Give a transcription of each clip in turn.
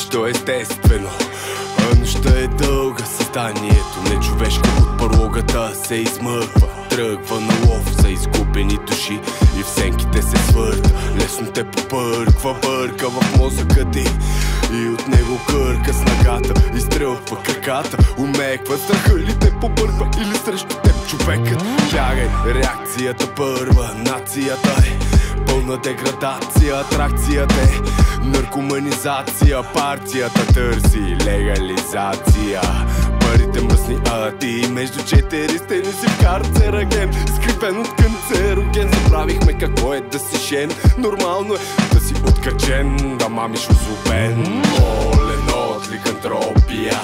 нещо естествено. Нощта е дълга, създанието нечовешко от парлогата се измъква. Тръгва на лов за изгубени души и в сенките се свърта. Лесно те попърква, бърка в мозъка ти и от него кърка с нагата. Изстрелва краката, умеква, страха ли те побърква или срещу теб човекът. Бягай, реакцията първа, нацията е пълна деградация, атракцията е наркоманизация, партията търси легализация. Парите мръсни, а ти между четири стени си в карцераген, скрипен от канцероген. Забравихме какво е да си жен. Нормално е да си откачен, да мамиш озлобен. Болен от ликантропия,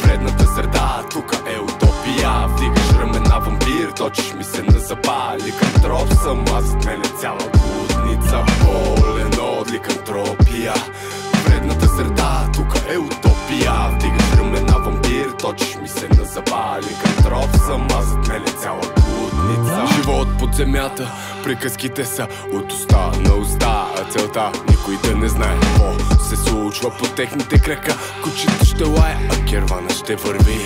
вредната среда тук е утопия. Вдигаш ramена вампир, точиш ми се на зъба. Ликантроп съм, аз зад мен е цяла блудница. Болен от ликантропия, вредната среда тук е утопия. Вдигаш ramena вампир, точиш ми се на зъба. Ликантроп съм, аз зад мен е цяла блудница. Живот под земята, приказките са от уста на уста, а целта никой да не знае какво се случва под техните крака. Кучето ще лая, а кервана ще върви.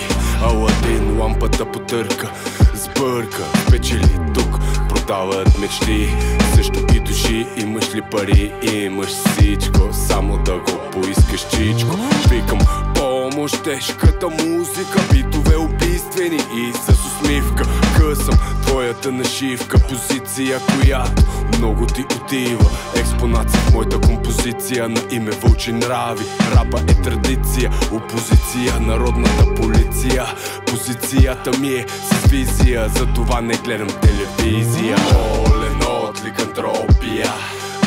Аладин лампата потърка, сбърка, печели тук, продават мечти, също и души. Имаш ли пари, имаш всичко, само да го поискаш чичко. Викам помощ, тежката музика, битове убийствени и с усмивка. Късам твоята нашивка, позиция, която много ти отива. Експонация в моята композиция, на име Вълчи нрави. Рапа е традиция, опозиция, народната полиция. Позицията ми е с визия, затова не гледам телевизия. Болен от ликантропия,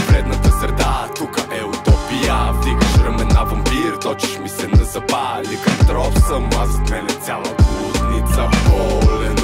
вредната среда тук е утопия. Вдигаш ramena вампир, точиш ми се на зъба. Ликантроп съм, аз зад мен е цяла блудница. Болен